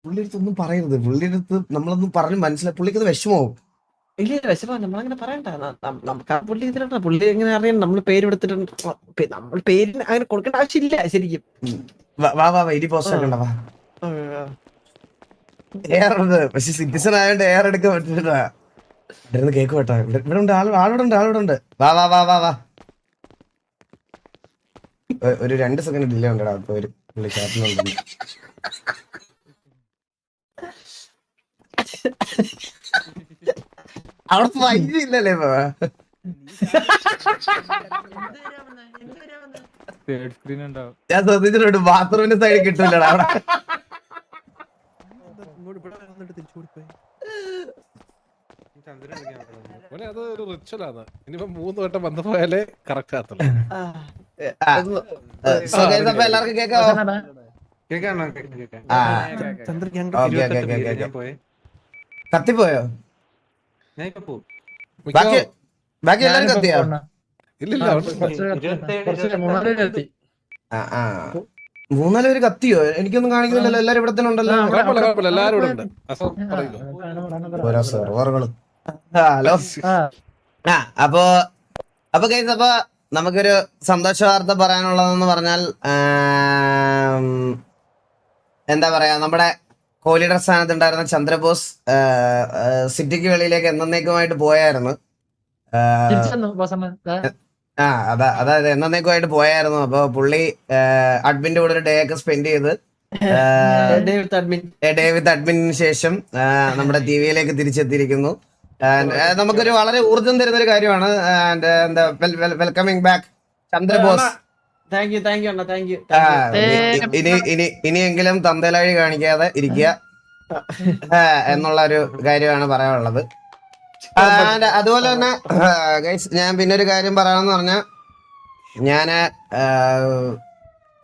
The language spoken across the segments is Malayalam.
പുള്ളിയടുത്തൊന്നും പറയരുത്. പുള്ളിയടുത്ത് നമ്മളൊന്നും പറഞ്ഞ് മനസ്സിലായി പുള്ളിക്കത് വിഷമാവും. ഇല്ല വിഷമ നമ്മളങ്ങനെ പറയണ്ട. നമുക്ക് ആ പുള്ളി ഇതിലുണ്ട. പുള്ളി എങ്ങനെ അറിയാം നമ്മൾ പേര് എടുത്തിട്ടുണ്ട്. നമ്മൾ പേരിന് അങ്ങനെ കൊടുക്കേണ്ട ആവശ്യമില്ല ശരിക്കും. വാ വാ വാ ഇനി പോസ്റ്റ് ആക്കണ്ട വാ. എയർ ഉണ്ട് പക്ഷെ സിറ്റിസൺ ആയതുകൊണ്ട് എയർ എടുക്കാൻ പറ്റില്ല. ഇവിടെ കേക്ക് വേട്ടാ. ഇവിടെ ഉണ്ട് ആളിവിടെ ഉണ്ട്. വാ വാ വാ വാ വാ. ഒരു 2 സെക്കൻഡ് ഡിലേ ഉണ്ടടാ. അപ്പൊ ഒരു പുള്ളി ചാറ്റിനുണ്ട്. അവിടെ വൈകില്ലല്ലേ ഇപ്പൊ. ഞാൻ ശ്രദ്ധിച്ചിട്ടുണ്ട് ബാത്റൂമിന്റെ സൈഡിൽ കിട്ടൂലടാ അവിടെ. അത് ഒരു റിച്വലാണ്. ഇനിയിപ്പോ 3 വട്ടം വന്നു പോയാലേ കറക്റ്റ് ആകത്തുള്ളൂ. എല്ലാവർക്കും കേക്കാവോ? കത്തിപ്പോയോ? ബാക്കി എല്ലാരും കത്തിയോ? ഇല്ലില്ല. 3-4 പേര് കത്തിയോ? എനിക്കൊന്നും കാണിക്കുന്നില്ലല്ലോ. എല്ലാരും ഇവിടെ തന്നെ ഉണ്ടല്ലോ. കുഴപ്പമില്ല, എല്ലാരും ഇവിടെ ഉണ്ട്. ഓരോ സെർവറുകള്. ഹലോ. അപ്പൊ ഗൈസ്, അപ്പൊ നമുക്കൊരു സന്തോഷ വാർത്ത പറയാനുള്ളതെന്ന് പറഞ്ഞാൽ എന്താ പറയാ, നമ്മുടെ കോഹ്ലിയുടെ സ്ഥാനത്ത് ഉണ്ടായിരുന്ന ചന്ദ്രബോസ് സിറ്റിക്ക് വെളിയിലേക്ക് എന്നേക്കുമായിട്ട് പോയായിരുന്നു. അതായത് എന്നേക്കുമായിട്ട് പോയായിരുന്നു. അപ്പൊ പുള്ളി അഡ്മിന്റെ കൂടെ ഒരു ഡേ ഒക്കെ സ്പെൻഡ് ചെയ്ത് ഡേ വിത്ത് അഡ്മിന് ശേഷം നമ്മുടെ ടിവിയിലേക്ക് തിരിച്ചെത്തിയിരിക്കുന്നു. നമുക്കൊരു വളരെ ഊർജം തരുന്ന ഒരു കാര്യമാണ്. Welcoming back Chandrabose. ഇനിയെങ്കിലും തന്തലാഴി കാണിക്കാതെ ഇരിക്കുക എന്നുള്ള ഒരു കാര്യമാണ് പറയാനുള്ളത്. അതുപോലെ തന്നെ ഞാൻ പിന്നെ ഒരു കാര്യം പറയാമെന്ന് പറഞ്ഞാൽ, ഞാന്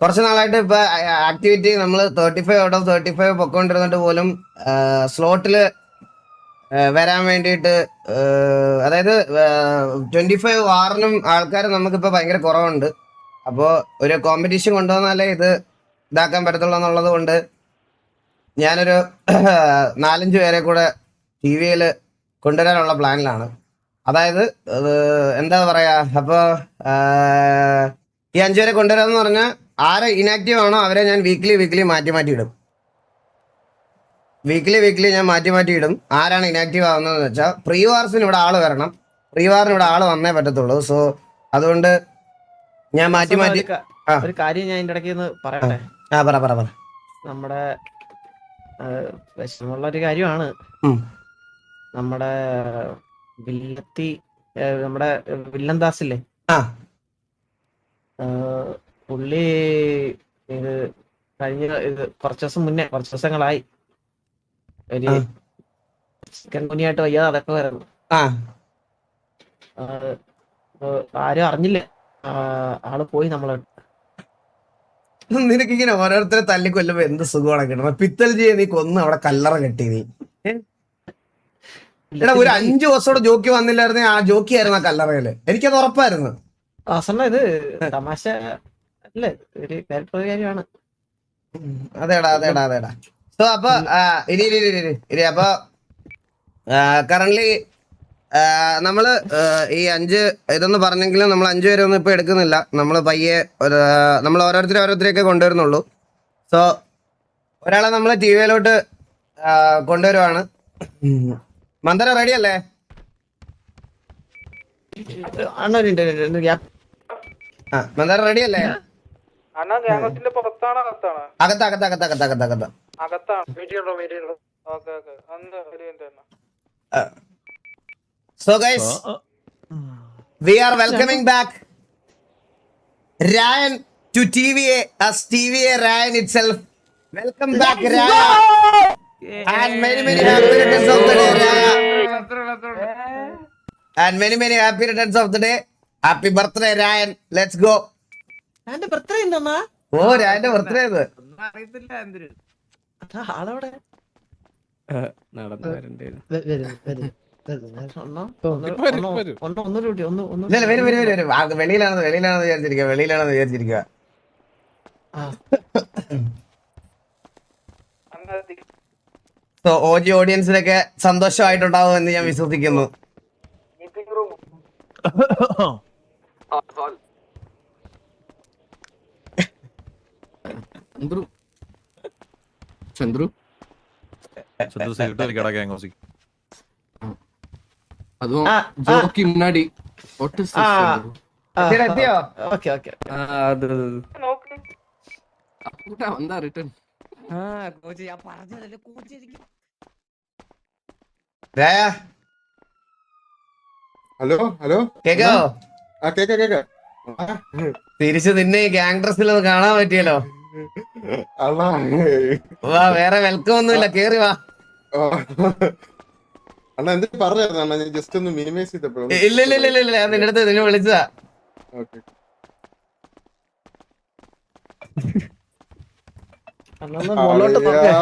കുറച്ച് നാളായിട്ട് ഇപ്പൊ ആക്ടിവിറ്റി നമ്മൾ 35 ഔട്ട് ഓഫ് 35 പൊക്കോണ്ടിരുന്നിട്ട് പോലും സ്ലോട്ടില് വരാൻ വേണ്ടിയിട്ട്, അതായത് 25 വാറിനും ആൾക്കാർ നമുക്കിപ്പോൾ ഭയങ്കര കുറവുണ്ട്. അപ്പോൾ ഒരു കോമ്പറ്റീഷൻ കൊണ്ടുവന്നാലേ ഇത് ഇതാക്കാൻ പറ്റത്തുള്ളൂ എന്നുള്ളത് കൊണ്ട് ഞാനൊരു 4-5 പേരെ കൂടെ TV-യിൽ കൊണ്ടുവരാനുള്ള പ്ലാനിലാണ്. അതായത് എന്താ പറയാ, അപ്പോൾ ഈ 5 പേരെ കൊണ്ടുവരാമെന്ന് പറഞ്ഞാൽ ആരെ ഇനാക്റ്റീവ് ആണോ അവരെ ഞാൻ വീക്ക്ലി മാറ്റി ഇടും. വീക്ക്ലി ഞാൻ മാറ്റി ഇടും. ആരാണ് ഇനാക്റ്റീവ് ആവുന്നതെന്ന് വെച്ചാൽ പ്രീ വാർസിന് ഇവിടെ ആള് വരണം. പ്രീ വാറിന് ഇവിടെ ആള് വന്നേ പറ്റത്തുള്ളൂ. സോ അതുകൊണ്ട് ഞാൻ മാറ്റി ഒരു കാര്യം ഞാൻ ഇതിന്റെ ഇടയ്ക്ക് പറയട്ടെ. പറ. നമ്മുടെ വിഷമമുള്ള ഒരു കാര്യമാണ്. നമ്മുടെ നമ്മുടെ വില്ലന്ദാസില്ലേ, പുള്ളി ഇത് കുറച്ച് ദിവസങ്ങളായി ഒരു ചിക്കൻ കുനിയായിട്ട് വയ്യാതെ നടക്കുമായിരുന്നു. ആരും അറിഞ്ഞില്ല. ആള് പോയി. നിനക്കിങ്ങനെ ഓരോരുത്തരെ തല്ലിക്കൊല്ലുമ്പോ എന്ത് സുഖമാണ് കിട്ടണം. പിത്തൽ ചെയ്യ നീ കൊന്ന് അവിടെ കല്ലറ കെട്ടി നീ. എടാ, ഒരു 5 ദിവസത്തോടെ ജോക്കി വന്നില്ലായിരുന്നെ ആ ജോക്കി ആയിരുന്നു ആ കല്ലറയില്. എനിക്കത് ഉറപ്പായിരുന്നു. ഇത് തമാശ അല്ലേ, ഒരു കാര്യമാണ്. അതേടാ. സോ അപ്പൊ ഇനി അപ്പൊ കറന്റ്ലി നമ്മള് ഈ 5 ഇതൊന്ന് പറഞ്ഞെങ്കിലും നമ്മൾ 5 പേരെ ഒന്നും ഇപ്പൊ എടുക്കുന്നില്ല. നമ്മൾ പയ്യെ നമ്മൾ ഓരോരുത്തരെയൊക്കെ കൊണ്ടുവരുന്നുള്ളൂ. സോ ഒരാളെ നമ്മൾ TV-യിലോട്ട് കൊണ്ടുവരുവാണ്. മന്ദര റെഡി അല്ലേ? മന്ദര റെഡി അല്ലേ? അകത്ത്. So guys, we are welcoming back Ryan to TVA as TVA Ryan itself. Welcome back Ryan. And many happy returns of the day Ryan. And many happy returns of the day. Happy birthday Ryan. Let's go. എന്റെ ബർത്ത്ഡേ ഉണ്ടെന്നാ? ഓ, രായന്റെ ബർത്ത്ഡേ ഇത്. ആളവിടെ നടന്നു വരണ്ടേ? വെളിയിലാണെന്ന് വിചാരിച്ചിരിക്കുക. സോ OG ഓഡിയൻസിനൊക്കെ സന്തോഷമായിട്ടുണ്ടാവും എന്ന് ഞാൻ വിശ്വസിക്കുന്നു. ചന്ദ്രു അതും ജോക്കി മുന്നാടി എത്തിയോ? ഓക്കെ ഓക്കെ വന്നാ റിട്ടേൺ രായ ഹലോ ഹലോ കേക്കാവോ? ആ കേക്ക തിരിച്ച് നിന്നെ ഈ ഗ്യാങ് ഡ്രസ്സിൽ ഒന്ന് കാണാൻ പറ്റിയല്ലോ. അണ്ണാ വാ, വേറെ വെൽക്കം ഒന്നുമില്ല, കേറി വാ. അണ്ണാ എന്തിനു പറഞ്ഞായിരുന്നു അണ്ണാ? ഞാൻ ജസ്റ്റ് ഒന്ന് മിനിമൈസ് ചെയ്തപ്പോഴും. ഇല്ല ഇല്ല ഇല്ല ഇല്ല, ഞാൻ നിന്റെ അടുത്ത് നിന്നെ വിളിച്ചതാ. ഓക്കെ മുകളിലോട്ട് നോക്ക്.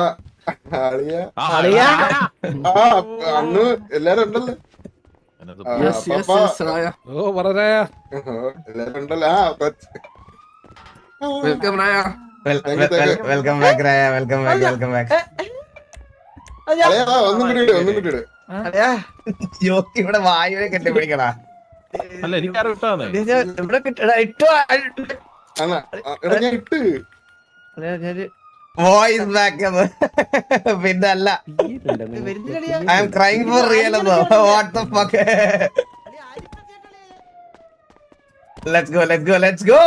അളിയ അന്ന് എല്ലാരും ഉണ്ടല്ലോ. ഓ പറയാ എല്ലാരും ഉണ്ടല്ലോ. വെൽക്കം രായ. വെൽക്കം ബാക്ക് രായ, വെൽക്കം ബാക്ക്, വെൽക്കം ബാക്ക്. ഒന്നും കൂടി ഇട്, ഒന്നും കൂടി ഇട്. ജോക്കി ഇവിടെ വായുവെ കെട്ടിപ്പിടിക്കടാ. അല്ല എനിക്കാരും ഇട്ടാന്നേ. ഇവിടെ ഇട്ടോ അണ്ണാ എടാ ഞാൻ ഇട്ട്. വോയിസ് ബാക്ക് എന്ന്. പിന്നെ അല്ല, I am crying for real എന്നോ. What the fuck. Let's go, let's go, let's go.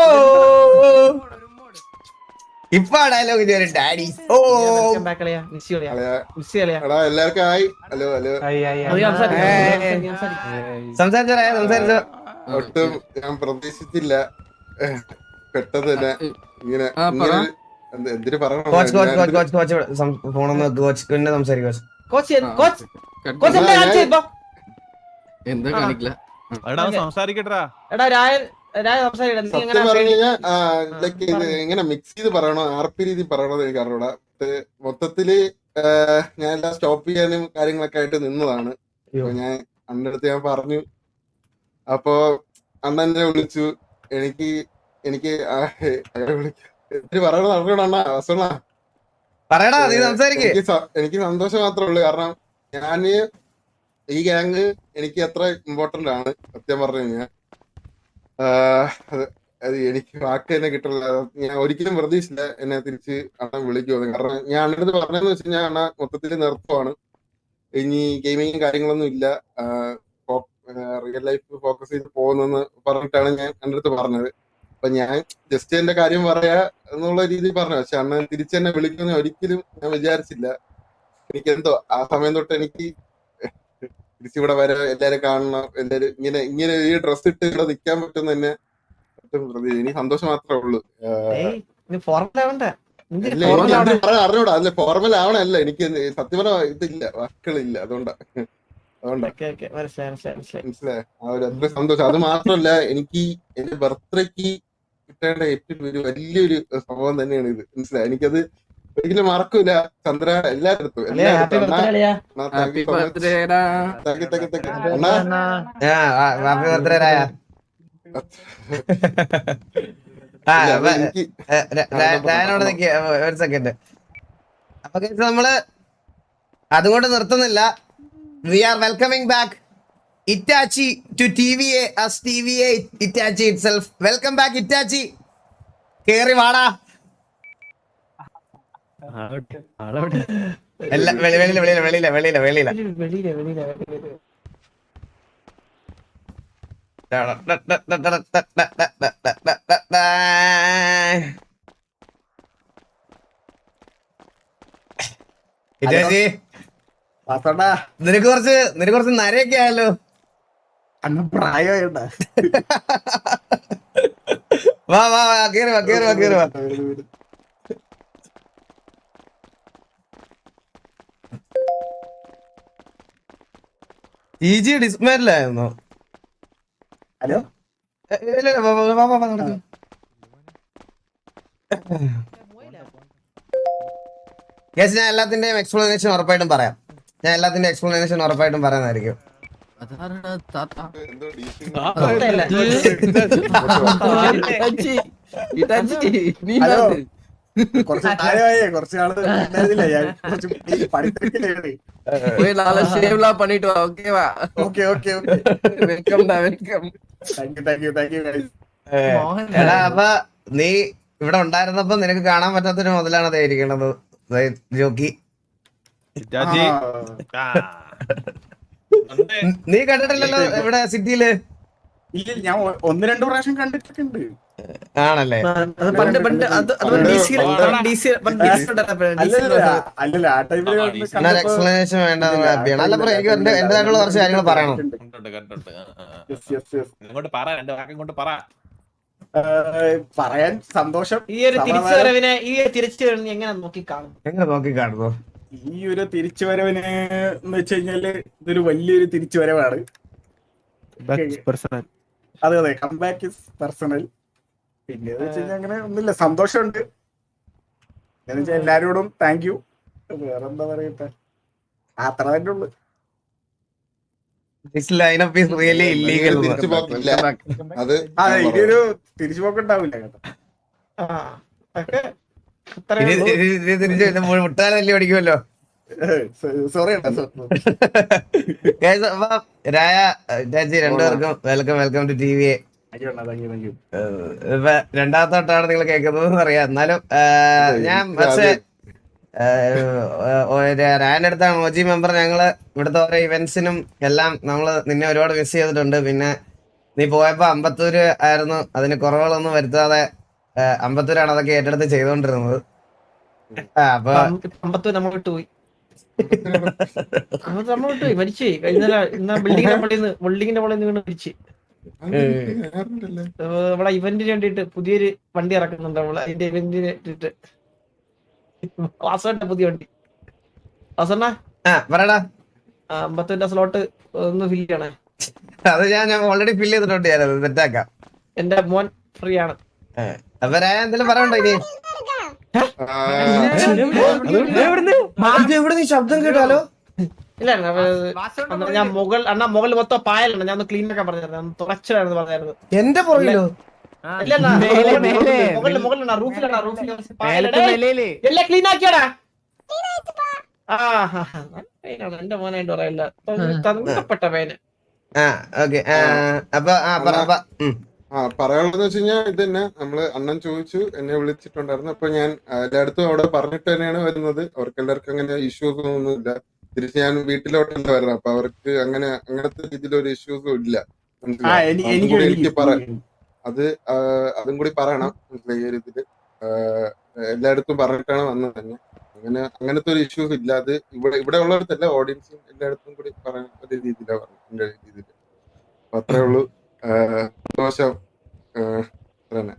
ഇപ്പൊ ഡയലോഗ് ചെയ്തൊരു ഡാഡി. ഓ എടാ എല്ലാവർക്കും ആയി. Hello hello. സംസാരിച്ചോ രായ, സംസാരിച്ചോ. ഒട്ടും ഞാൻ പ്രതീക്ഷിച്ചില്ല. പെട്ടെന്ന് തന്നെ ഇങ്ങനെ എന്തിനു പറയണം. Coach coach coach coach coach ഫോണൊന്ന് കോച്ച് പിന്നെ സംസാരിക്കും. എന്താ കാണിക്കില്ല. സംസാരിക്കട്ടാ. സത്യം പറഞ്ഞു കഴിഞ്ഞാൽ ലൈക്ക് ഇത് എങ്ങനെ മിക്സ് ചെയ്ത് പറയണോ, ആർപി രീതി പറയണോ എനിക്ക് അറിഞ്ഞൂടാ. മൊത്തത്തില് ഞാൻ എല്ലാം സ്റ്റോപ്പ് ചെയ്യാനും കാര്യങ്ങളൊക്കെ ആയിട്ട് നിന്നതാണ്. അപ്പൊ ഞാൻ അണ്ണന്റെ അടുത്ത് ഞാൻ പറഞ്ഞു. അപ്പൊ അണ്ണനെ വിളിച്ചു. എനിക്ക് എനിക്ക് പറയണത് അറിയണ അണ്ണാ വസണ പറയടാ, നീ സംസാരിക്കേ. എനിക്ക് സന്തോഷം മാത്രമേ ഉള്ളൂ. കാരണം ഞാന് ഈ ഗ്യാങ് എനിക്ക് അത്ര ഇമ്പോർട്ടന്റ് ആണ് സത്യം പറഞ്ഞു കഴിഞ്ഞാൽ. അത് എനിക്ക് വാക്ക് തന്നെ കിട്ടില്ല. ഞാൻ ഒരിക്കലും പ്രതീക്ഷിച്ചില്ല എന്നെ തിരിച്ച് അണ്ണൻ വിളിക്കുമെന്ന്. കാരണം ഞാൻ അണ്ണൻ്റെ അടുത്ത് പറഞ്ഞതെന്ന് വെച്ച് കഴിഞ്ഞാൽ അണ്ണ മൊത്തത്തിൽ നിർത്തുവാണ്, ഇനി ഗെയിമിങ്ങും കാര്യങ്ങളൊന്നും ഇല്ല, റിയൽ ലൈഫ് ഫോക്കസ് ചെയ്ത് പോകുന്നെന്ന് പറഞ്ഞിട്ടാണ് ഞാൻ അണ്ണൻ്റെ അടുത്ത് പറഞ്ഞത്. അപ്പൊ ഞാൻ ജസ്റ്റ് എന്റെ കാര്യം പറയാ എന്നുള്ള രീതിയിൽ പറഞ്ഞു. പക്ഷെ അണ്ണൻ തിരിച്ചെന്നെ വിളിക്കുമെന്ന് ഒരിക്കലും ഞാൻ വിചാരിച്ചില്ല. എനിക്കെന്തോ ആ സമയം തൊട്ട് എനിക്ക് തിരിച്ചിവിടെ വരെ എല്ലാരും കാണണം, എല്ലാരും ഇങ്ങനെ ഈ ഡ്രസ് ഇട്ട് ഇവിടെ നിൽക്കാൻ പറ്റുന്ന തന്നെ എനിക്ക് സന്തോഷം മാത്രമേ ഉള്ളൂ. അറിഞ്ഞൂടാ, അല്ലെ ഫോർമൽ ആവണല്ല. എനിക്ക് സത്യം പറഞ്ഞ ഇതില്ല, വാക്കുകളില്ല. അതുകൊണ്ടാ മനസ്സിലായി. ആ ഒരു അത്ര സന്തോഷം. അത് മാത്രമല്ല, എനിക്ക് എന്റെ ബർത്ത്ഡേക്ക് കിട്ടേണ്ട ഏറ്റവും ഒരു വലിയൊരു സംഭവം തന്നെയാണ് ഇത്. മനസ്സിലായി. എനിക്കത് ഒരിക്കലും മറക്കൂല. ചന്ദ്ര എല്ലായിടത്തും രായനോട് നിൽക്കുക ഒരു സെക്കൻഡ്. അപ്പൊ നമ്മള് അതുകൊണ്ട് നിർത്തുന്നില്ല. We are welcoming back Itachi to TVA as TVA Itachi itself. Welcome back Itachi. കേറി വാടാ. വെളിയില വെളിയില വെളിയില വെളിയില വെളിയില. ഇറ്റാച്ചി നിനക്ക് കുറച്ച് നരയൊക്കെ ആയല്ലോ. പ്രായമായിട്ടാ. വാ വാ വാ, കേറി വാ, കേറി വാ, കേറി വാ. TG ഡിസ്മാരിലായിരുന്നോ? ഹലോ, ഞാൻ എല്ലാത്തിന്റെയും എക്സ്പ്ലനേഷൻ ഉറപ്പായിട്ടും പറയാം. പറയുന്നതായിരിക്കും. കുറച്ച് പ്രായമായേ കുറച്ച് നാള് ഉണ്ടായിരുന്നില്ല ഞാൻ കുറച്ച് പഠിത്തിരക്കിലായിരുന്നു. போய் நாளை ஷேவ்லாம் பண்ணிட்டு வா, ஓகேவா? ഓക്കെ ഓക്കെ ഓക്കെ வெல்கம் டா, வெல்கம். Thank you guys. എടാ അപ്പൊ നീ ഇവിടെ ഉണ്ടായിരുന്നപ്പോ നിനക്ക് കാണാൻ പറ്റാത്തൊരു മുതലാണ് ദേ ഇരിക്കണത്. ദേ ജോക്കി രാജി നീ കണ്ടിട്ടില്ലല്ലോ ഇവിടെ സിറ്റിയില്? ഇല്ല ഞാൻ ഒന്ന് രണ്ട് പ്രാവശ്യം കണ്ടിട്ടൊക്കെ ഉണ്ട്. ആണല്ലേ? അത് പണ്ട് പണ്ട് അത് അല്ലല്ല ആ ടൈമില് എന്നൊരു എക്സ്പ്ലനേഷൻ വേണ്ട ഹാപ്പിയാണ്. അല്ല പറ, എനിക്ക് എന്റേതായിട്ടുള്ള കുറച്ച് കാര്യങ്ങൾ പറയണം. ഇങ്ങോട്ട് പറ, രണ്ട് വാക്കം കൊണ്ട് പറ. പറയാൻ സന്തോഷം. ഈ ഒരു തിരിച്ചുവരവിനെ എങ്ങനെ നോക്കി കാണും? എങ്ങനെ നോക്കി കാണുന്നു? ഈ ഒരു തിരിച്ചുവരവിന് എന്ന് വെച്ച് കഴിഞ്ഞാല് ഇതൊരു വലിയൊരു തിരിച്ചുവരവാണ്. അതെ അതെ, കംബാക്ക് ഇസ് പേഴ്സണൽ. പിന്നെ വെച്ച് കഴിഞ്ഞാൽ അങ്ങനെ ഒന്നുമില്ല, സന്തോഷമുണ്ട്. എന്ന് വെച്ചാൽ എല്ലാരോടും താങ്ക് യു. വേറെന്താ പറയട്ടെ, അത്ര തന്നെ ഉള്ളു. This lineup is really illegal. തിരിച്ചു പോക്കില്ല. അത് അതെ, ഇനിയൊരു തിരിച്ചുപോക്കുണ്ടാവില്ല കേട്ടോ. തിരിച്ചു മുട്ടാലല്ലേ പഠിക്കുമല്ലോ. സോറി രാജി രണ്ടുപേർക്കും വെൽക്കം ടു ടി വി. ഇപ്പൊ രണ്ടാമത്തെ തൊട്ടാണ് നിങ്ങൾ കേൾക്കുന്നത് അറിയാം. എന്നാലും ഞാൻ പക്ഷേ രായന്റെ അടുത്താണ് OG മെമ്പർ. ഞങ്ങള് ഇവിടുത്തെ ഓരോ ഇവന്റ്സിനും എല്ലാം നമ്മള് നിന്നെ ഒരുപാട് മിസ് ചെയ്തിട്ടുണ്ട്. പിന്നെ നീ പോയപ്പോ അമ്പത്തൂര് ആയിരുന്നു, അതിന് കുറവുകളൊന്നും വരുത്താതെ അമ്പത്തൂരാണ് അതൊക്കെ ഏറ്റെടുത്ത് ചെയ്തോണ്ടിരുന്നത്. അപ്പൊ അമ്പത്തൂർ നമ്മൾ വിട്ടുപോയി, നമ്മൾ വിട്ടുപോയി, മരിച്ചു. കഴിഞ്ഞ ബിൽഡിങ്ങിന്റെ മുകളിൽ നിന്ന് മരിച്ചു. നമ്മളെ ഇവന്റിന് വേണ്ടിട്ട് പുതിയൊരു വണ്ടി ഇറക്കുന്നുണ്ട്. നമ്മള് അതിന്റെ ഇവന്റിന് വേണ്ടിട്ട് വാസവന്റെ പുതിയ വണ്ടി. വാസണ്ണ പറയടാ, അമ്പത്തൂരിന്റെ സ്ലോട്ട് ഒന്ന് ഫില്ല് ചെയ്യണേ. അത് ഞാൻ ഓൾറെഡി ഫില്ല് ചെയ്തിട്ടുണ്ട്. ഞാനത് സെറ്റാക്കാം. എന്റെ മോൻ ഫ്രീ ആണ്. അപ്പൊ രായ എന്തെങ്കിലും പറയണ്ടോ ഇനി? ഇവിടെ നീ ശബ്ദം കേട്ടാലോ? ഇല്ല ഞാൻ മുകളിൽ മൊത്തം പായലാണ്. ഞാൻ ഒന്ന് ക്ലീൻ ആക്കാൻ പറഞ്ഞായിരുന്നു, തുറച്ചിലായിരുന്നു പറഞ്ഞായിരുന്നു. എന്റെ പുറകിലോ? മുകളിലാണ്, റൂഫിലാണ്. എല്ലാം ക്ലീൻ ആക്കിയാടാ. എന്റെ മോനായിട്ട് പറയില്ല, തങ്കപ്പെട്ട പേന്. പറയാനുള്ളതെന്ന് വെച്ച് കഴിഞ്ഞാൽ ഇത് തന്നെ, നമ്മള് അണ്ണൻ ചോദിച്ചു, എന്നെ വിളിച്ചിട്ടുണ്ടായിരുന്നു. അപ്പൊ ഞാൻ എല്ലായിടത്തും അവിടെ പറഞ്ഞിട്ട് തന്നെയാണ് വരുന്നത്. അവർക്ക് എല്ലാവർക്കും അങ്ങനെ ഇഷ്യൂസ് ഒന്നുമില്ല. തിരിച്ച് ഞാൻ വീട്ടിലോട്ടല്ല വരുന്നത്. അപ്പൊ അവർക്ക് അങ്ങനത്തെ രീതിയിലൊരു ഇഷ്യൂസും ഇല്ല. എനിക്ക് പറയാം, അതും കൂടി പറയണം. ഈ ഒരു ഇതില് എല്ലായിടത്തും പറഞ്ഞിട്ടാണ് വന്നത് തന്നെ. അങ്ങനത്തെ ഒരു ഇഷ്യൂസ് ഇല്ല. അത് ഇവിടെ ഉള്ളവരത്തല്ല, ഓഡിയൻസും എല്ലായിടത്തും കൂടി പറയാൻ ഒരു രീതിയിലാണ് പറഞ്ഞത്, എന്റെ രീതിയിൽ. അപ്പൊ അത്രേ ഉള്ളൂ. സന്തോഷം തന്നെ.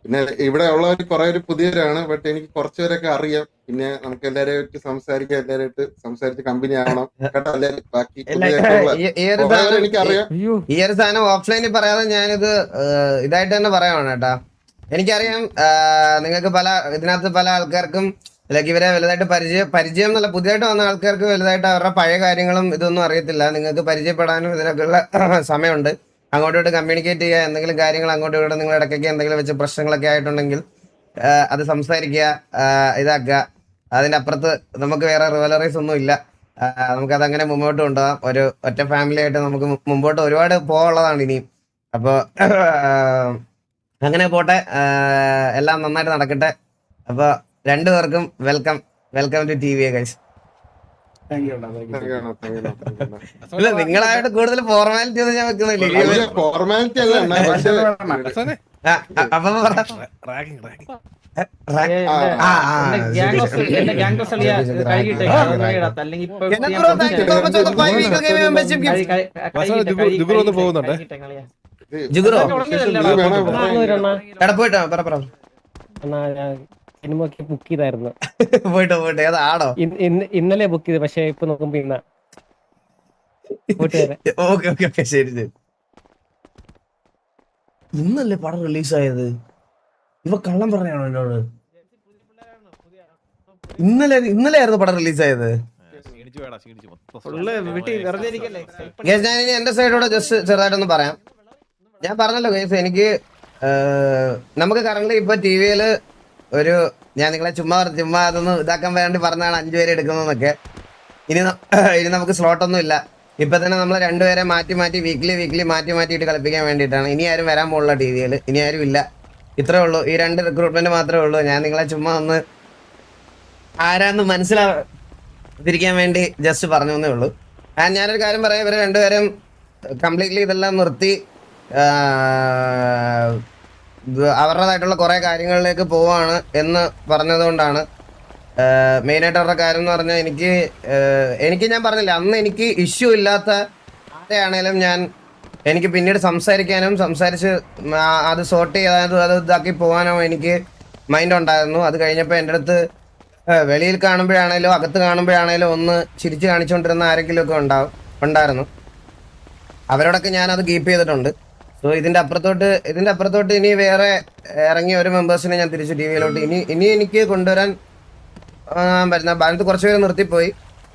പിന്നെ ഇവിടെ ഉള്ളവർ കുറെ ഒരു പുതിയവരാണ്. ബട്ട് എനിക്ക് കുറച്ചുപേരൊക്കെ അറിയാം. പിന്നെ നമുക്ക് എല്ലാവരെയായിട്ട് സംസാരിക്കാം, എല്ലാവരായിട്ട് സംസാരിച്ച് കമ്പനി ആവണം കേട്ടോ. എല്ലാവരും ബാക്കി എനിക്കറിയാം. ഈ ഒരു സാധനം ഓഫ്ലൈനിൽ പറയാതെ ഞാനിത് ഇതായിട്ട് തന്നെ പറയാമാണ് കേട്ടാ. എനിക്കറിയാം നിങ്ങൾക്ക് ഇതിനകത്ത് പല ആൾക്കാർക്കും ലൈക്ക് ഇവരെ വലുതായിട്ട് പരിചയം എന്നല്ല, പുതിയതായിട്ട് വന്ന ആൾക്കാർക്ക് വലുതായിട്ട് അവരുടെ പഴയ കാര്യങ്ങളും ഇതൊന്നും അറിയത്തില്ല. നിങ്ങൾക്ക് പരിചയപ്പെടാനും ഇതിനൊക്കെയുള്ള സമയമുണ്ട്. അങ്ങോട്ടോട്ട് കമ്മ്യൂണിക്കേറ്റ് ചെയ്യുക, എന്തെങ്കിലും കാര്യങ്ങൾ അങ്ങോട്ടും ഇങ്ങോട്ടും നിങ്ങൾ ഇടയ്ക്കൊക്കെ എന്തെങ്കിലും വെച്ച് പ്രശ്നങ്ങളൊക്കെ ആയിട്ടുണ്ടെങ്കിൽ അത് സംസാരിക്കുക, ഇതാക്കുക. അതിൻ്റെ അപ്പുറത്ത് നമുക്ക് വേറെ റിവലറീസ് ഒന്നും ഇല്ല. നമുക്കത് അങ്ങനെ മുമ്പോട്ട് കൊണ്ടുപോകാം. ഒരു ഒറ്റ ഫാമിലി ആയിട്ട് നമുക്ക് മുമ്പോട്ട് ഒരുപാട് പോകാനുള്ളതാണ് ഇനിയും. അപ്പോൾ അങ്ങനെ പോട്ടെ, എല്ലാം നന്നായിട്ട് നടക്കട്ടെ. അപ്പോൾ രണ്ടുപേർക്കും welcome to TV guys. ഇല്ല, നിങ്ങളായിട്ട് കൂടുതൽ ഫോർമാലിറ്റി ഒന്നും ഞാൻ വെക്കുന്നില്ല. ഫോർമാലിറ്റി അല്ല, അപ്പൊ സിനിമക്ക് ബുക്ക് ചെയ്തായിരുന്നു. പോയിട്ട് ഏതാണോ? ഇന്നലെ ബുക്ക് ചെയ്ത്, പക്ഷെ ഇപ്പൊ നോക്കുമ്പോ ഇന്ന ഓക്കെ ശരി. ഇന്നല്ലേ പടം റിലീസായത്? ഇവ കള്ളം പറഞ്ഞാണോ എന്നോട്? ഇന്നലെ ആയിരുന്നു പടം റിലീസായത്. ഞാൻ ഇനി എന്റെ സൈഡോടെ ജസ്റ്റ് ചെറുതായിട്ടൊന്ന് പറയാം. ഞാൻ പറഞ്ഞല്ലോ ഗൈസ്, എനിക്ക് നമുക്ക് കറന്റ് ഇപ്പൊ ടി വിയില് ഒരു ഞാൻ നിങ്ങളെ ചുമ്മാ അതൊന്ന് ഇതാക്കാൻ വേണ്ടി പറഞ്ഞാണ് 5 പേരെ എടുക്കുന്നതെന്നൊക്കെ. ഇനി നമുക്ക് സ്ലോട്ടൊന്നും ഇല്ല. ഇപ്പൊ തന്നെ നമ്മൾ 2 പേരെ മാറ്റി വീക്ക്ലി മാറ്റിയിട്ട് കളിപ്പിക്കാൻ വേണ്ടിയിട്ടാണ്. ഇനി ആരും വരാൻ പോകുള്ള TVയിൽ ഇനി ആരും ഇല്ല. ഇത്രേ ഉള്ളൂ. ഈ 2 റിക്രൂട്ട്മെന്റ് മാത്രമേ ഉള്ളൂ. ഞാൻ നിങ്ങളെ ചുമ്മാ ഒന്ന് ആരാന്ന് മനസ്സിലാതിരിക്കാൻ വേണ്ടി ജസ്റ്റ് പറഞ്ഞു എന്നേ ഉള്ളൂ. ഞാനൊരു കാര്യം പറയാം, ഇവരെ 2 പേരും കംപ്ലീറ്റ്ലി ഇതെല്ലാം നിർത്തി അവരുടേതായിട്ടുള്ള കുറേ കാര്യങ്ങളിലേക്ക് പോവാണ് എന്ന് പറഞ്ഞതുകൊണ്ടാണ്. മെയിനായിട്ട് അവരുടെ കാര്യം എന്ന് പറഞ്ഞാൽ എനിക്ക് ഞാൻ പറഞ്ഞില്ല, അന്ന് എനിക്ക് ഇഷ്യൂ ഇല്ലാത്ത ആരെയാണേലും എനിക്ക് പിന്നീട് സംസാരിച്ച് അത് സോർട്ട് ചെയ്യാനും അത് ഇതാക്കി പോകാനോ എനിക്ക് മൈൻഡ് ഉണ്ടായിരുന്നു. അത് കഴിഞ്ഞപ്പോൾ എൻ്റെ അടുത്ത് വെളിയിൽ കാണുമ്പോഴാണേലും അകത്ത് കാണുമ്പോഴാണേലും ഒന്ന് ചിരിച്ച് കാണിച്ചുകൊണ്ടിരുന്ന ആരെങ്കിലുമൊക്കെ ഉണ്ടായിരുന്നു. അവരോടൊക്കെ ഞാനത് കീപ്പ് ചെയ്തിട്ടുണ്ട്. സോ ഇതിൻ്റെ അപ്പുറത്തോട്ട് ഇനി വേറെ ഇറങ്ങിയ ഒരു മെമ്പേഴ്സിനെ ഞാൻ തിരിച്ച് TVയിലോട്ട് ഇനി എനിക്ക് കൊണ്ടുവരാൻ പറ്റുന്ന ഭാരത് കുറച്ച് പേര് നിർത്തിപ്പോയി.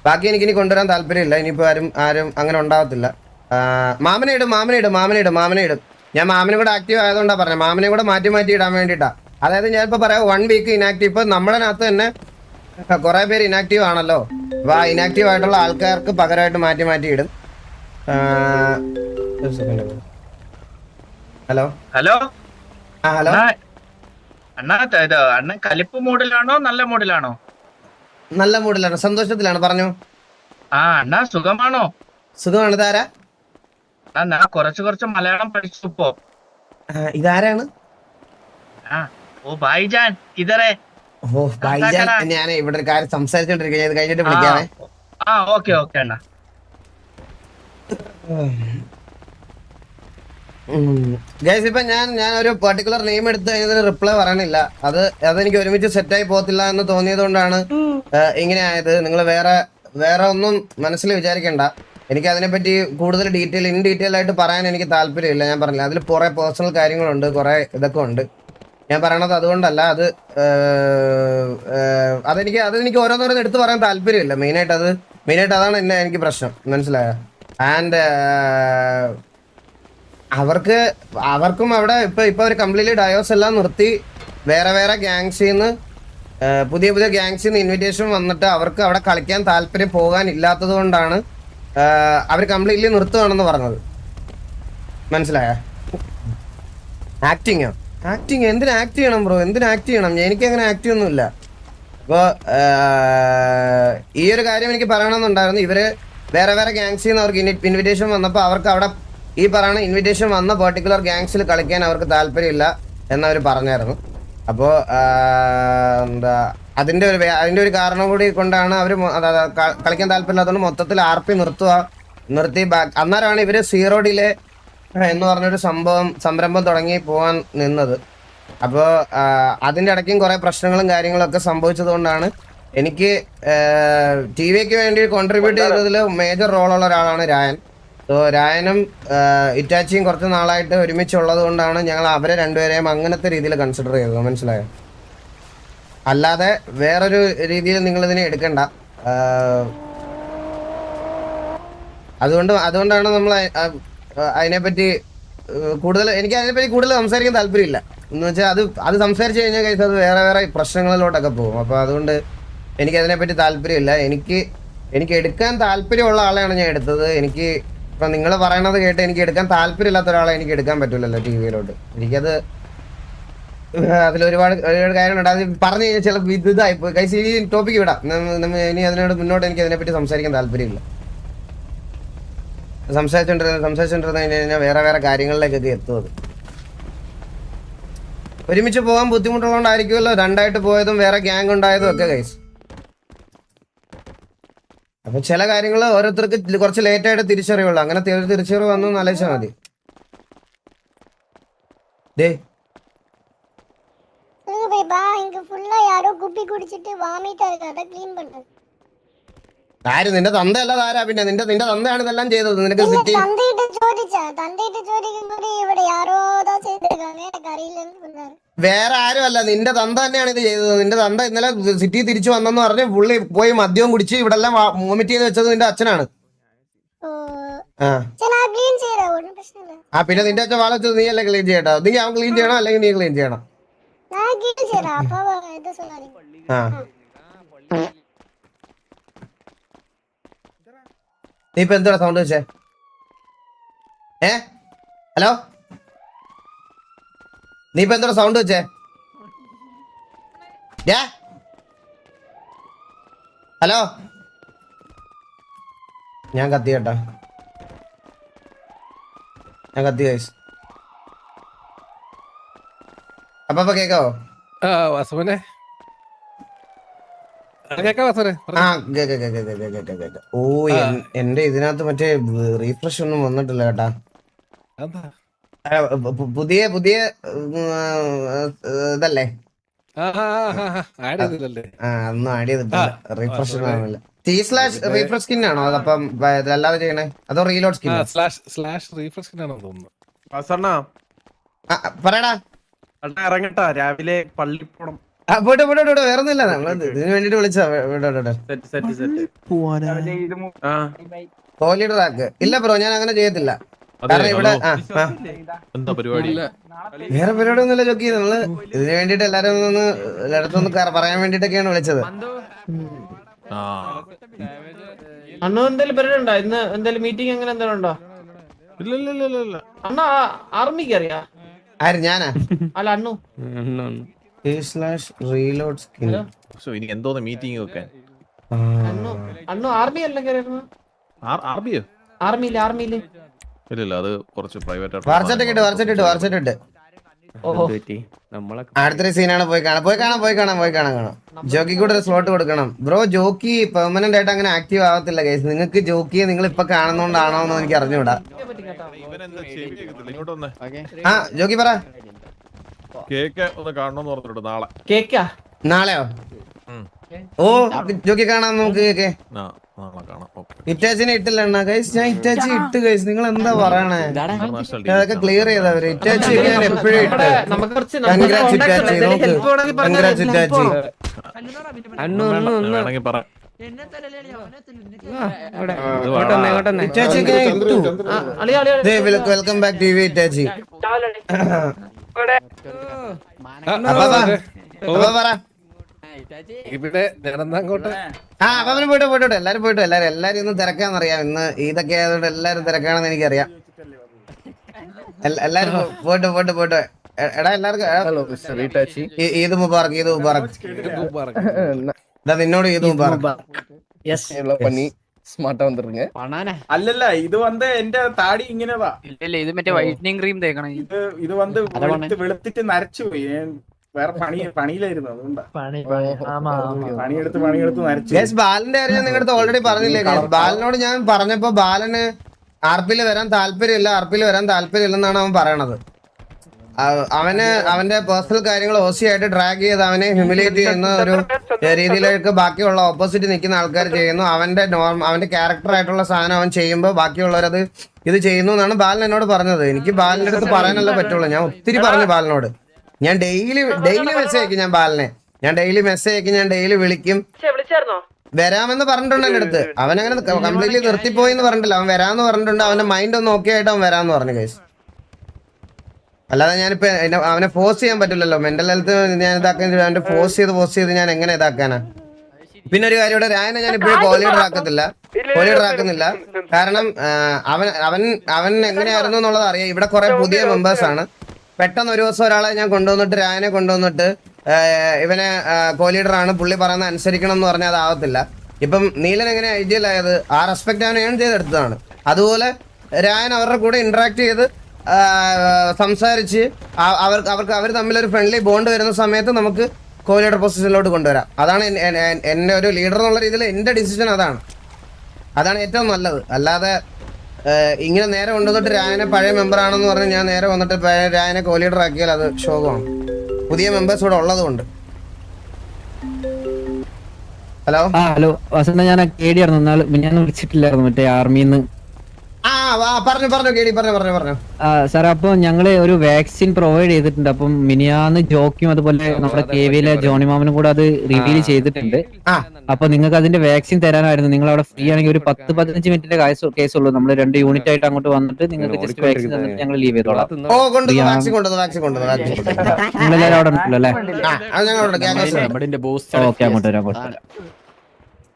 ബാക്കി എനിക്കിനി കൊണ്ടുവരാൻ താല്പര്യമില്ല. ഇനിയിപ്പോൾ ആരും അങ്ങനെ ഉണ്ടാവത്തില്ല. മാമനെ ഇടും. ഞാൻ മാമനെ കൂടെ ആക്റ്റീവ് ആയതുകൊണ്ടാണ് പറഞ്ഞത്. മാമനെ കൂടെ മാറ്റി ഇടാൻ വേണ്ടിയിട്ടാണ്. അതായത് ഞാനിപ്പോൾ പറയാം 1 വീക്ക് ഇനാക്റ്റീവ്. ഇപ്പോൾ നമ്മളതിനകത്ത് തന്നെ കുറേ പേര് ഇനാക്റ്റീവ് ആണല്ലോ. അപ്പോൾ ആ ഇനാക്റ്റീവ് ആയിട്ടുള്ള ആൾക്കാർക്ക് പകരമായിട്ട് മാറ്റി ഇടും. ഹലോ ഹലോ ഹലോ അണ്ണാ, അണ്ണൻ കലിപ്പ് മൂഡിലാണോ നല്ല മൂഡിലാണോ? നല്ല മൂഡിലാണ്, സന്തോഷത്തിലാണ്. പറഞ്ഞു. അണ്ണാ സുഖമാണോ? സുഖമാണ്. ഇതാരാ? ഞാൻ കുറച്ച് മലയാളം പഠിച്ചു ഇപ്പോ. ഇതാരാണ്? ഓ ഭായിജാൻ കിതറേ. ഓ ഭായിജാൻ, ഞാൻ ഇവിടെ ഒരു കാര്യം സംസാരിച്ചോണ്ടിരിക്കുക. ഇത് കഴിഞ്ഞിട്ട് വിളിക്കാമേ. ഓക്കെ അണ്ണാ. ഗൈസ്, ഇപ്പൊ ഞാൻ ഒരു പെർട്ടിക്കുലർ നെയിം എടുത്ത് കഴിഞ്ഞതിന് റിപ്ലൈ പറയണില്ല. അതെനിക്ക് ഒരുമിച്ച് സെറ്റായി പോകത്തില്ല എന്ന് തോന്നിയത് കൊണ്ടാണ് ഇങ്ങനെ ആയത്. നിങ്ങൾ വേറെ ഒന്നും മനസ്സിൽ വിചാരിക്കണ്ട. എനിക്ക് അതിനെപ്പറ്റി കൂടുതൽ ഇൻ ഡീറ്റെയിൽ ആയിട്ട് പറയാൻ എനിക്ക് താല്പര്യമില്ല. ഞാൻ പറഞ്ഞില്ല, അതിൽ കുറെ പേഴ്സണൽ കാര്യങ്ങളുണ്ട്, കുറെ ഇതൊക്കെ ഉണ്ട്. ഞാൻ പറയണത് അതുകൊണ്ടല്ല. അതെനിക്ക് ഓരോന്നോരോന്ന് എടുത്ത് പറയാൻ താല്പര്യമില്ല. മെയിനായിട്ട് അതാണ് എനിക്ക് പ്രശ്നം. മനസ്സിലായോ? ആൻഡ് അവർക്കും അവിടെ ഇപ്പൊ ഒരു കംപ്ലീറ്റ്ലി ഡയോസ് എല്ലാം നിർത്തി വേറെ ഗ്യാങ്സിൽ നിന്ന് പുതിയ ഗ്യാങ്സിൽ നിന്ന് ഇൻവിറ്റേഷൻ വന്നിട്ട് അവർക്ക് അവിടെ കളിക്കാൻ താല്പര്യം പോകാൻ ഇല്ലാത്തത് കൊണ്ടാണ് അവർ കംപ്ലീറ്റ്ലി നിർത്തുകയാണെന്ന് പറഞ്ഞത്. മനസ്സിലായോ? ആക്ടിങ് എന്തിനു ആക്ട് ചെയ്യണം ബ്രോ? എന്തിനു ആക്ട് ചെയ്യണം? എനിക്കങ്ങനെ ആക്ട് ഒന്നുമില്ല. അപ്പോൾ ഈ ഒരു കാര്യം എനിക്ക് പറയണമെന്നുണ്ടായിരുന്നു. ഇവര് വേറെ ഗ്യാങ്സിൽ നിന്ന് അവർക്ക് ഇൻവിറ്റേഷൻ വന്നപ്പോൾ അവർക്ക് അവിടെ ഈ പറയുന്ന ഇൻവിറ്റേഷൻ വന്ന പെർട്ടിക്കുലർ ഗ്യാങ്സിൽ കളിക്കാൻ അവർക്ക് താല്പര്യമില്ല എന്നവർ പറഞ്ഞായിരുന്നു. അപ്പോൾ അതിൻ്റെ ഒരു കാരണം കൂടി കൊണ്ടാണ് അവർ കളിക്കാൻ താല്പര്യമില്ലാത്തതുകൊണ്ട് മൊത്തത്തിൽ RP നിർത്തി അന്നേരമാണ് ഇവർ സീറോ ഡിലേ എന്ന് പറഞ്ഞൊരു സംരംഭം തുടങ്ങി പോകാൻ നിന്നത്. അപ്പോൾ അതിൻ്റെ ഇടയ്ക്കും കുറേ പ്രശ്നങ്ങളും കാര്യങ്ങളൊക്കെ സംഭവിച്ചത് കൊണ്ടാണ് എനിക്ക് TVക്ക് വേണ്ടി കോൺട്രിബ്യൂട്ട് ചെയ്തതിൽ മേജർ റോളുള്ള ഒരാളാണ് രായൻ. സോ രായനും ഇറ്റാച്ചിയും കുറച്ച് നാളായിട്ട് ഒരുമിച്ചുള്ളത് കൊണ്ടാണ് ഞങ്ങൾ അവരെ 2 പേരെയും അങ്ങനത്തെ രീതിയിൽ കൺസിഡർ ചെയ്തത്. മനസ്സിലായോ? അല്ലാതെ വേറൊരു രീതിയിൽ നിങ്ങളിതിനെ എടുക്കണ്ട. അതുകൊണ്ടാണ് നമ്മൾ അതിനെപ്പറ്റി കൂടുതൽ സംസാരിക്കാൻ താല്പര്യമില്ല. എന്ന് വെച്ചാൽ അത് സംസാരിച്ച് കഴിഞ്ഞാൽ കഴിച്ചാൽ അത് വേറെ പ്രശ്നങ്ങളിലോട്ടൊക്കെ പോകും. അപ്പോൾ അതുകൊണ്ട് എനിക്ക് അതിനെപ്പറ്റി താല്പര്യമില്ല. എനിക്ക് എടുക്കാൻ താല്പര്യമുള്ള ആളെയാണ് ഞാൻ എടുത്തത്. ഇപ്പം നിങ്ങൾ പറയണത് കേട്ട് എനിക്ക് എടുക്കാൻ താല്പര്യമില്ലാത്ത ഒരാളെ എനിക്ക് എടുക്കാൻ പറ്റില്ലല്ലോ TVയിലോട്ട്. എനിക്കത് അതിലൊരുപാട് കാര്യങ്ങളുണ്ട്. അത് പറഞ്ഞു കഴിഞ്ഞാൽ ചില ഇതായിപ്പോയി. കൈസ് ഈ ടോപ്പിക്ക് വിടാം. ഇനി അതിനോട് മുന്നോട്ട് എനിക്ക് അതിനെപ്പറ്റി സംസാരിക്കാൻ താല്പര്യമില്ല. സംസാരിച്ചോണ്ടിരുന്ന് കഴിഞ്ഞാൽ വേറെ കാര്യങ്ങളിലേക്കൊക്കെ എത്തുന്നത്. ഒരുമിച്ച് പോകാൻ ബുദ്ധിമുട്ടുള്ളതുകൊണ്ടായിരിക്കുമല്ലോ 2ആയിട്ട് പോയതും വേറെ ഗ്യാങ് ഉണ്ടായതും ഒക്കെ കൈസ്. അപ്പൊ ചില കാര്യങ്ങൾ ഓരോരുത്തർക്ക് കുറച്ച് ലേറ്റ് ആയിട്ട് തിരിച്ചറിയുള്ളൂ. അങ്ങനെ തിരിച്ചറിവ് വന്നു ആലോചിച്ചാൽ മതി. ആര് നിന്റെ തന്തയല്ല ആരാ? പിന്നെ നിന്റെ തന്തയാണ് ഇതെല്ലാം ചെയ്തത്. നിനക്ക് സിറ്റി വേറെ ആരും അല്ല, നിന്റെ തന്ത തന്നെയാണ് ഇത് ചെയ്തത്. നിന്റെ തന്ത ഇന്നലെ സിറ്റി തിരിച്ചു വന്നെന്ന് പറഞ്ഞ് പുള്ളി പോയി മദ്യവും കുടിച്ച് ഇവിടെ എല്ലാം വോമിറ്റ് ചെയ്ത് വെച്ചത് നിന്റെ അച്ഛനാണ്. പിന്നെ നിന്റെ അച്ഛൻ വാള വെച്ചത് നീ അല്ലേ ക്ലീൻ ചെയ്യട്ടോ? നീ അവൻ ക്ലീൻ ചെയ്യണം അല്ലെങ്കിൽ നീ ക്ലീൻ ചെയ്യണം? ആ നീ ഇപ്പൊ എന്തുവാ സൗണ്ട് വെച്ചേ? ഹലോ, നീ ഇപ്പൊ എന്തുവാ സൗണ്ട് വെച്ചേ? ഹലോ, ഞാൻ കത്തി കേട്ടാ, ഞാൻ കത്തി ഗൈസ്. അപ്പൊ കേക്കാവോ? വാസുവിനെ കേക്കാം വാസുവിനെ. ആ ഓ എന്റെ ഇതിനകത്ത് മറ്റേ റീഫ്രഷ് ഒന്നും വന്നിട്ടില്ല കേട്ടാ. എന്താ പുതിയ ഇതല്ലേ? ആഡ് ചെയ്തില്ലല്ലേ? ഒന്നും ആഡ് ചെയ്തിട്ടില്ല. റീഫ്രഷ് റീഫ്രഷ് സ്കിൻ ആണോ അതപ്പം അല്ലാതെ ചെയ്യണേ? അതോ റീലോഡ് സ്കിൻ? സ്ലാഷ് റീഫ്രഷ് സ്കിന്നാണോ തോന്നുന്നു. പറയടാ. ഇറങ്ങട്ടാ, രാവിലെ പള്ളി പോണം. പോട്ടെ വേറെ ഒന്നുമില്ല, നമ്മള് ഇതിന് വേണ്ടിട്ട് വിളിച്ചാ. കോഹ്ലിയുടെ റാക്ക് ഇല്ല ബ്രോ, ഞാൻ അങ്ങനെ ചെയ്യത്തില്ല. കാരണം ഇവിടെ എന്താ പരിപാടി? വേറെ പരിപാടി ഒന്നുമില്ല ജോക്കി. നമ്മള് ഇതിന് വേണ്ടിട്ട് എല്ലായിടത്തൊന്ന് പറയാൻ വേണ്ടിട്ടൊക്കെയാണ് വിളിച്ചത്. അണ്ണു എന്തെങ്കിലും പരിപാടി ഉണ്ടോ ഇന്ന്? എന്തെങ്കിലും മീറ്റിംഗ് അങ്ങനെ എന്തെങ്കിലും ഉണ്ടോ? ഇല്ല. അണ്ണാ ആർമിക്ക് അറിയാ? ആര്? ഞാനാ? അല്ല അണ്ണു. റീലോഡ് സ്കിൻ ഇനി എന്തോന്ന് മീറ്റിംഗ് വെക്കാൻ? അണ്ണു ആർമി അല്ല കയറിയിരുന്നു? ആർമിയില് ഇല്ല, അത് കുറച്ച് പ്രൈവറ്റ് വാർച്ചട്ടിട്ട് അടുത്തൊരു സീനാണ്. പോയി കാണാം. ജോക്കി കൂടെ ഒരു സ്ലോട്ട് കൊടുക്കണം ബ്രോ. ജോക്കി പെർമനന്റ് ആയിട്ട് അങ്ങനെ ആക്റ്റീവ് ആവത്തില്ല ഗൈസ്. നിങ്ങൾക്ക് ജോക്കിയെ നിങ്ങൾ ഇപ്പൊ കാണുന്നോണ്ടാണോ എന്ന് എനിക്ക് അറിഞ്ഞൂടാ. ആ ജോക്കി പറ. കേക്ക് ഒന്ന് കാണണമെന്ന് പറഞ്ഞിട്ടുണ്ട് നാളെ. കേക്കാ? നാളെയോ? ഓ ജോക്കി കാണാം നമുക്ക്. കേക്ക് നാളെ കാണാം. ഇറ്റാച്ചിനെ ഇട്ടില്ല ഗൈസ്. ഞാൻ ഇറ്റാച്ചി ഇട്ട് ഗൈസ്. നിങ്ങൾ എന്താ പറയണേ? അതൊക്കെ ക്ലിയർ ചെയ്തവര്. ഇറ്റാച്ചി ഞാൻ എപ്പോഴും ഇട്ട്. Congrats Itachi. നോക്ക്, കൺഗ്രാറ്റ്സ് ഇറ്റാച്ചി. വേണമെങ്കിൽ പറ. ഇറ്റാച്ചിക്ക് ഇട്ടു. Welcome back TV Itachi. പറ. ഇവിടെ ഞാനെന്നങ്ങോട്ട് അവന് പോയിട്ട് എല്ലാരും ഇന്ന് തിരക്കാന്നറിയാം. ഇന്ന് ഇതൊക്കെ ആയതുകൊണ്ട് എല്ലാരും തിരക്കാണെന്ന് എനിക്കറിയാം. എല്ലാരും പോയിട്ട് എടാ എല്ലാവർക്കും ഈദ് മുബാറക്. നിന്നോട് ഈദ് മുബാറക്. സ്മാർട്ടാ വന്നിരുங்க. അല്ലല്ല, ഇത് വന്ന് എന്റെ താടി ഇങ്ങനെതാ. ഇത് മറ്റേ വൈറ്റനിങ് ക്രീം തേക്കണം. ഇത് വന്ന് വെളുത്തിട്ട് നരച്ചു പോയി. വേറെ പണിയിലായിരുന്നു, അതുകൊണ്ടാ പണിയെടുത്ത് നരച്ചു. ബാലന്റെ കാര്യം നിങ്ങളുടെ ഓൾറെഡി പറഞ്ഞില്ലേ? ബാലനോട് ഞാൻ പറഞ്ഞപ്പോ ബാലന് ആർപിയില് വരാൻ താല്പര്യമില്ലെന്നാണ് അവൻ പറയണത്. അവന്റെ പേഴ്സണൽ കാര്യങ്ങൾ ഓസി ആയിട്ട് ഡ്രാഗ് ചെയ്ത് അവനെ ഹ്യൂമിലേറ്റ് ചെയ്യുന്ന ഒരു രീതിയിലേക്ക് ബാക്കിയുള്ള ഓപ്പോസിറ്റ് നിൽക്കുന്ന ആൾക്കാർ ചെയ്യുന്നു. അവന്റെ ക്യാരക്ടർ ആയിട്ടുള്ള സാധനം അവൻ ചെയ്യുമ്പോൾ ബാക്കിയുള്ളവരത് ഇത് ചെയ്യുന്നു എന്നാണ് ബാലൻ എന്നോട് പറഞ്ഞത്. എനിക്ക് ബാലന്റെ അടുത്ത് പറയാനല്ലേ പറ്റുള്ളൂ. ഞാൻ ഒത്തിരി പറഞ്ഞു ബാലനോട്. ഞാൻ ഡെയിലി മെസ്സേജ് അയക്കും. ഞാൻ ഡെയിലി വിളിക്കും. വരാമെന്ന് പറഞ്ഞിട്ടുണ്ട് എന്റെ അടുത്ത്. അവനങ്ങനെ കംപ്ലീറ്റ്ലി നിർത്തിപ്പോയി എന്ന് പറഞ്ഞിട്ടില്ല. അവൻ വരാമെന്ന് പറഞ്ഞിട്ടുണ്ട്. അവന്റെ മൈൻഡ് ഒന്ന് ഓക്കെ ആയിട്ട് അവൻ വരാമെന്ന് പറഞ്ഞു ഗൈസ്. അല്ലാതെ ഞാനിപ്പോ അവനെ ഫോഴ്സ് ചെയ്യാൻ പറ്റില്ലല്ലോ. മെന്റൽ ഹെൽത്ത് ഞാൻ ഇതാക്കാൻ അവന്റെ ഫോഴ്സ് ചെയ്ത് ഞാൻ എങ്ങനെ ഇതാക്കാനാ? പിന്നെ ഒരു കാര്യം, ഇവിടെ രായനെ ഞാൻ ഇപ്പോഴും കോഹ്ലിയുടെ ആക്കുന്നില്ല. കാരണം അവൻ എങ്ങനെയായിരുന്നു എന്നുള്ളത് അറിയാം. ഇവിടെ കുറെ പുതിയ മെമ്പേഴ്സ് ആണ്. പെട്ടെന്ന് ഒരു ദിവസം ഒരാളെ ഞാൻ രായനെ കൊണ്ടുവന്നിട്ട് ഇവനെ കോഹ്ലിയുടെ ആണ്, പുള്ളി പറയുന്നത് അനുസരിക്കണം എന്ന് പറഞ്ഞാൽ അതാവത്തില്ല. ഇപ്പം നീലൻ എങ്ങനെ ഐഡിയൽ ആയത്, ആ റെസ്പെക്ട് അവൻ ഏൺ ചെയ്തെടുത്തതാണ്. അതുപോലെ രായൻ അവരുടെ കൂടെ ഇന്ററാക്ട് ചെയ്ത് സംസാരിച്ച് അവർ തമ്മിലൊരു ഫ്രണ്ട്ലി ബോണ്ട് വരുന്ന സമയത്ത് നമുക്ക് കോഹ്ലിയുടെ പൊസിഷനിലോട്ട് കൊണ്ടുവരാം. അതാണ് എന്നെ ഒരു ലീഡർ എന്നുള്ള രീതിയിൽ എൻ്റെ ഡിസിഷൻ. അതാണ് ഏറ്റവും നല്ലത്. അല്ലാതെ ഇങ്ങനെ നേരെ കൊണ്ടുവന്നിട്ട് രായനെ പഴയ മെമ്പർ ആണെന്ന് പറഞ്ഞ് ഞാൻ നേരെ വന്നിട്ട് രായനെ കോഹ്ലിയുടെ ആക്കിയാൽ അത് ശോകമാണ്. പുതിയ മെമ്പേഴ്സ് ഇവിടെ ഉള്ളത് കൊണ്ട്. ഹലോ വസന്ത, ഞാൻ കേടിയായിരുന്നു. ഞാൻ വിളിച്ചിട്ടില്ലായിരുന്നു മറ്റേ ആർമിന്ന്. പറഞ്ഞു കേടി പറഞ്ഞു. സാർ അപ്പൊ ഞങ്ങള് ഒരു വാക്സിൻ പ്രൊവൈഡ് ചെയ്തിട്ടുണ്ട്. അപ്പം മിനിയാന്ന് ജോക്കും അതുപോലെ നമ്മുടെ കെവിയിലെ ജോണി മാമനും കൂടെ അത് റിവീൽ ചെയ്തിട്ടുണ്ട്. ആ. അപ്പൊ നിങ്ങൾക്ക് അതിന്റെ വാക്സിൻ തരാനായിരുന്നു. നിങ്ങൾ അവിടെ ഫ്രീ ആണെങ്കിൽ ഒരു 10-15 മിനിറ്റിന്റെ കേസുള്ളൂ. നമ്മൾ 2 യൂണിറ്റ് ആയിട്ട് അങ്ങോട്ട് വന്നിട്ട് നിങ്ങൾക്ക് ജസ്റ്റ് വാക്സിൻ തന്നിട്ട് ഞങ്ങൾ ലീവ് ചെയ്തോളാം. വാക്സിൻ കൊണ്ടുവന്നു. നിങ്ങളെല്ലാവരും അവിടെ ഉണ്ടല്ലോ അല്ലേ? അത് ഞങ്ങളുടെ ഓക്കെ, അങ്ങോട്ട് വരാം.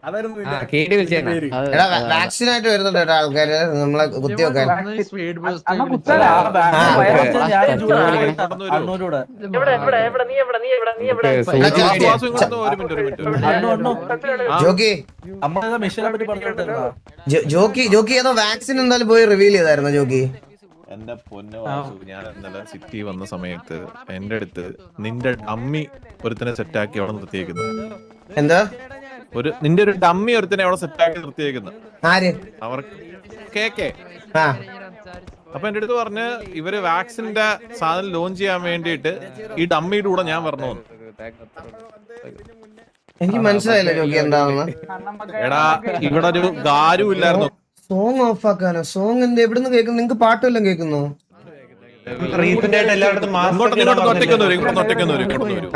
അതായിരുന്നു ആ, കേടി വിളിച്ചേക്കണ. പേര്. വാക്സിൻ ആയിട്ട് വരുന്നുണ്ട് കേട്ടോ ആൾക്കാര് നമ്മളെ കുത്തിവെക്കാൻ. ജോക്കി ഏതോ വാക്സിൻ എന്തായാലും പോയി റിവീൽ ചെയ്തായിരുന്നു ജോക്കി. എന്റെ പൊന്നു വാസു, ഞാൻ ഇന്നലെ സിറ്റി വന്ന സമയത്ത് എന്റെ അടുത്ത് നിന്റെ ഡമ്മി ഒരുത്തനെ സെറ്റാക്കി അവിടെ നിർത്തിയേക്കുന്നു. എന്താ നിന്റെ ഒരു ഡമ്മി ഒരുത്തനെ അവിടെ സെറ്റാക്കി നിർത്തിയേക്കുന്നു. ആര്? അവർക്ക് കേക്കെ. ആ അപ്പൊ എന്റെ അടുത്ത് പറഞ്ഞ് ഇവര് വാക്സിന്റെ സാധനം ലോഞ്ച് ചെയ്യാൻ വേണ്ടിയിട്ട് ഈ ഡമ്മിയുടെ കൂടെ ഞാൻ വരണമെന്ന്. എനിക്ക് മനസ്സിലായില്ല ജോക്കി എന്താണെന്ന്. എടാ ഇവിടെ ഒരു ഗാരും ഇല്ലായിരുന്നു. Song of ആക്കാനോ? സോങ് എന്ത് എവിടുന്ന് കേൾക്കുന്നു? നിങ്ങക്ക് പാട്ടെല്ലാം കേൾക്കുന്നു?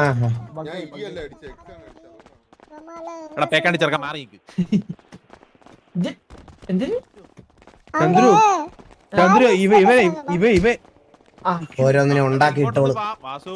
ആഹാ. ഞാൻ ഈ അല്ല അടിച്ചേ, exam അടിച്ചത്. എടാ പേക്കാണ്ടി ചെറുക്കാൻ മാറി നിക്ക്. ഓരോന്നിനെ ഉണ്ടാക്കി ഇട്ടോളൂ. വാസു